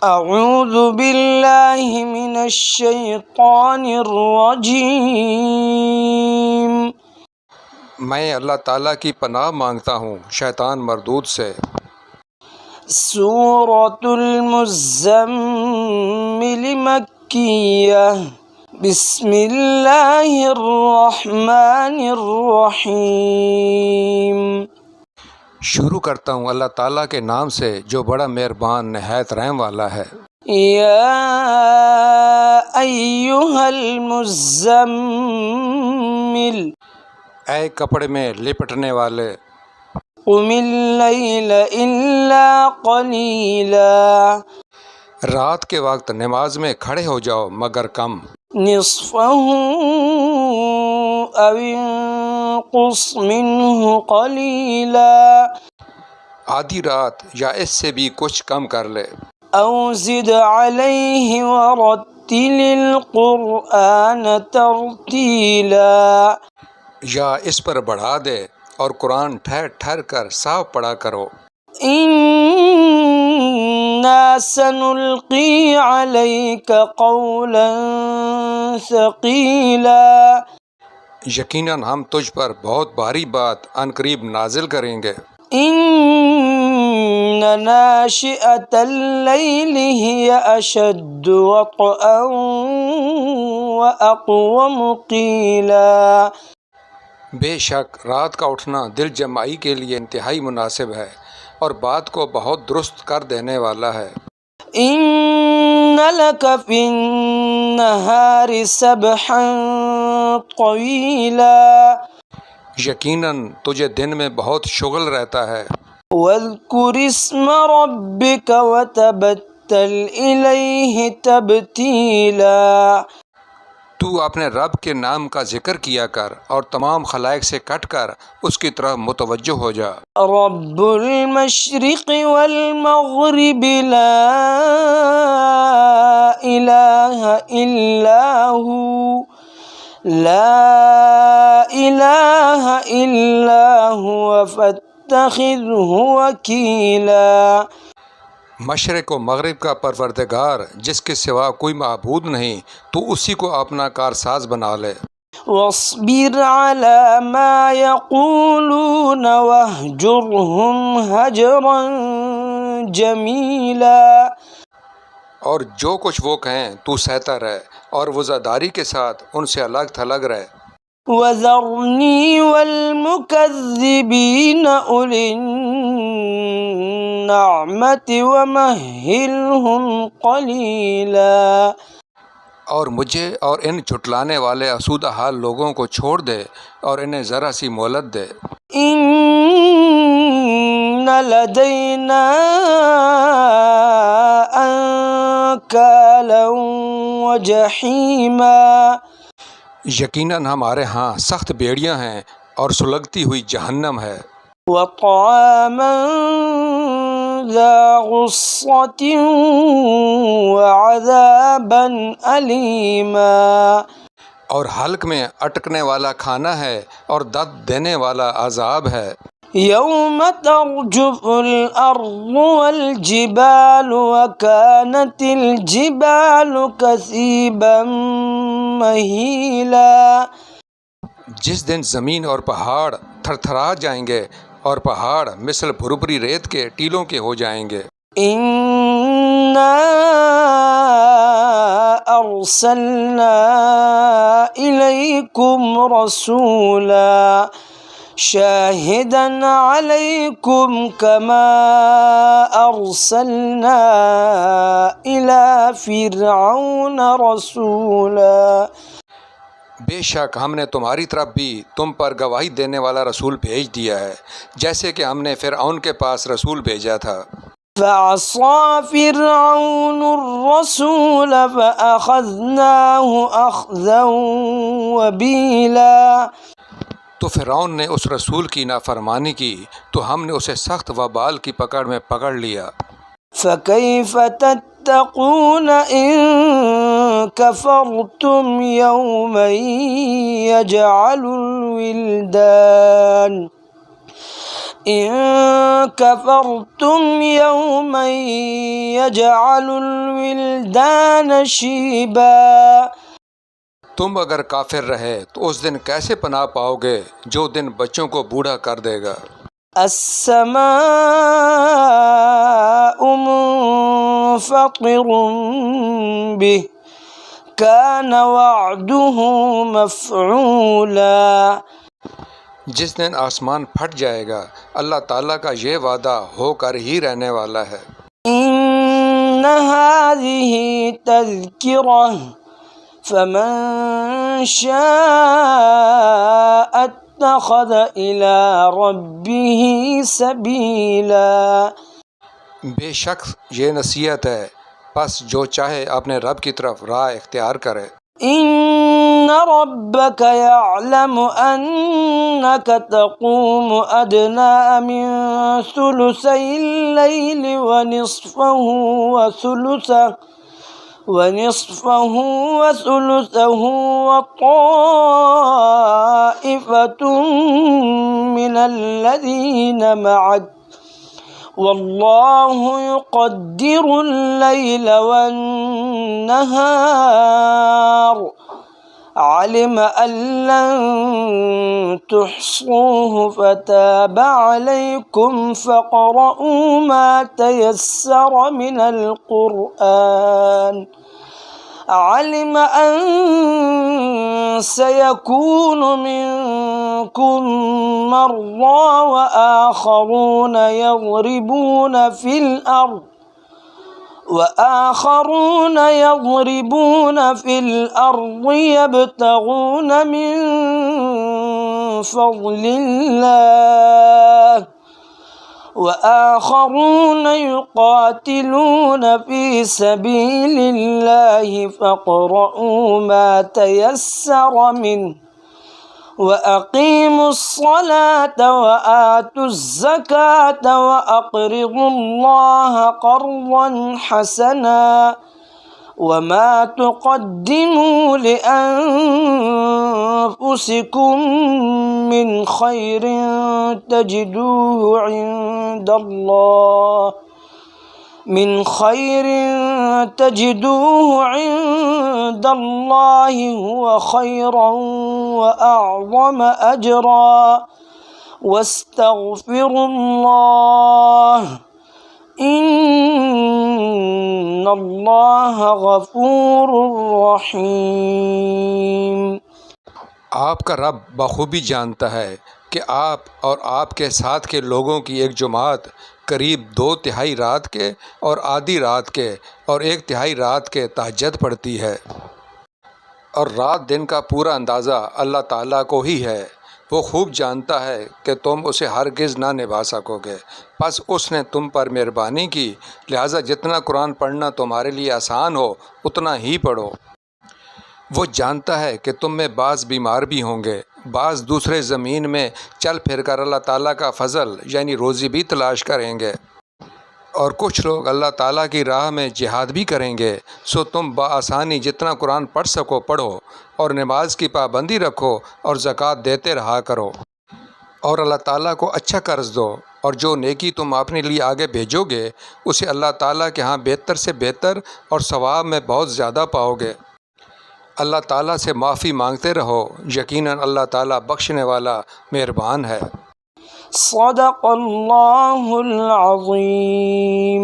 اعوذ باللہ من الشیطان الرجیم۔ میں اللہ تعالیٰ کی پناہ مانگتا ہوں شیطان مردود سے۔ سورۃ المزمل مکیہ۔ بسم اللہ الرحمن الرحیم۔ شروع کرتا ہوں اللہ تعالیٰ کے نام سے جو بڑا مہربان نہایت رحم والا ہے۔ یا ایہا المزمل، اے کپڑے میں لپٹنے والے، قم اللیل الا قلیلا، رات کے وقت نماز میں کھڑے ہو جاؤ مگر کم، نصفہ او انقص منہ قلیلا، آدھی رات یا اس سے بھی کچھ کم کر لے، او زد علیہ ورتل القرآن ترتیلا، یا اس پر بڑھا دے اور قرآن ٹھہر ٹھہر کر صاف پڑھا کرو۔ انا سنلقی علیک قولا ثقیلا، یقیناً ہم تجھ پر بہت بھاری بات عنقریب نازل کریں گے۔ ان ناشئۃ اللیل ہی اشد وطئا واقوم قیلا، بے شک رات کا اٹھنا دل جمائی کے لیے انتہائی مناسب ہے اور بات کو بہت درست کر دینے والا ہے۔ ان لک فی النہار سبحا طویلا، یقیناً تجھے دن میں بہت شغل رہتا ہے۔ واذکر اسم ربک وتبتل الیہ تبتیلا، تو اپنے رب کے نام کا ذکر کیا کر اور تمام خلائق سے کٹ کر اس کی طرف متوجہ ہو جا۔ رب المشرق والمغرب لا الہ الا ہو، لا الہ الا ہوا فاتخذہ وکیلا، مشرق و مغرب کا پروردگار جس کے سوا کوئی معبود نہیں، تو اسی کو اپنا کارساز بنا لے۔ واصبر علی ما یقولون واہجرہم ہجرا جمیلا، اور جو کچھ وہ کہیں تو سہتا رہ اور وزاداری کے ساتھ ان سے الگ تھلگ رہ۔ وذرنی والمکذبین اولی النعمت ومہلہم قلیلا، اور مجھے اور ان جھٹلانے والے آسودہ حال لوگوں کو چھوڑ دے اور انہیں ذرا سی مہلت دے۔ ان لدینا انکالا وجحیما، یقیناً ہمارے ہاں سخت بیڑیاں ہیں اور سلگتی ہوئی جہنم ہے۔ وطعاما ذا غصة وعذابا علیما، اور حلق میں اٹکنے والا کھانا ہے اور درد دینے والا عذاب ہے۔ یوم ترجف الارض والجبال وكانت الجبال کثیبا مہیلا، جس دن زمین اور پہاڑ تھر تھرا جائیں گے اور پہاڑ مثل بھربری ریت کے ٹیلوں کے ہو جائیں گے۔ انا ارسلنا الیکم رسولا شاہدا علیکم کما ارسلنا الی فرعون رسولا، بے شک ہم نے تمہاری طرف بھی تم پر گواہی دینے والا رسول بھیج دیا ہے جیسے کہ ہم نے فرعون کے پاس رسول بھیجا تھا۔ فعصى فرعون الرسول فأخذناه أخذا وبيلا، تو فرعون نے اس رسول کی نافرمانی کی تو ہم نے اسے سخت وبال کی پکڑ میں پکڑ لیا۔ فكيف تتقون إن كفرتم يوما يجعل الولدان إن كفرتم يوما يجعل الولدان شيبا تم اگر کافر رہے تو اس دن کیسے پناہ پاؤ گے جو دن بچوں کو بوڑھا کر دے گا۔ السماء منفطر به كان وعده مفعولا جس دن آسمان پھٹ جائے گا اللہ تعالیٰ کا یہ وعدہ ہو کر ہی رہنے والا ہے۔ إن هذه تذكرة فمن شاء اتخذ إلى ربه سبيلا بے شک یہ نصیحت ہے، پس جو چاہے اپنے رب کی طرف راہ اختیار کرے۔ إن ربك يعلم أنك تقوم أدنى من ثلثي الليل ونصفه وثلثه وطائفة من الذين معك والله يقدر الليل والنهار علم أن لن تحصوه فتاب عليكم فاقرؤوا ما تيسر من القرآن علم أن سيكون منكم مرضى وآخرون يضربون في الأرض يبتغون من فضل الله وآخرون يقاتلون في سبيل الله فاقرؤوا ما تيسر منه وأقيموا الصلاة وآتوا الزكاة وأقرضوا الله قرضا حسنا وما تقدموا لأنفسكم من خير تجدوه عند الله هو خيرا وأعظم أجرا واستغفروا الله إن الله غفور رحيم۔ آپ کا رب بخوبی جانتا ہے کہ آپ اور آپ کے ساتھ کے لوگوں کی ایک جماعت قریب 2/3 رات کے اور آدھی رات کے اور 1/3 رات کے تہجد پڑھتی ہے، اور رات دن کا پورا اندازہ اللہ تعالیٰ کو ہی ہے۔ وہ خوب جانتا ہے کہ تم اسے ہرگز نہ نبھا سکو گے، پس اس نے تم پر مہربانی کی، لہٰذا جتنا قرآن پڑھنا تمہارے لیے آسان ہو اتنا ہی پڑھو۔ وہ جانتا ہے کہ تم میں بعض بیمار بھی ہوں گے، بعض دوسرے زمین میں چل پھر کر اللہ تعالیٰ کا فضل یعنی روزی بھی تلاش کریں گے، اور کچھ لوگ اللہ تعالیٰ کی راہ میں جہاد بھی کریں گے۔ سو تم بآسانی جتنا قرآن پڑھ سکو پڑھو، اور نماز کی پابندی رکھو اور زکوٰۃ دیتے رہا کرو، اور اللہ تعالیٰ کو اچھا قرض دو، اور جو نیکی تم اپنے لیے آگے بھیجو گے اسے اللہ تعالیٰ کے ہاں بہتر سے بہتر اور ثواب میں بہت زیادہ پاؤ گے۔ اللہ تعالیٰ سے معافی مانگتے رہو، یقیناً اللہ تعالیٰ بخشنے والا مہربان ہے۔ صدق اللہ العظیم۔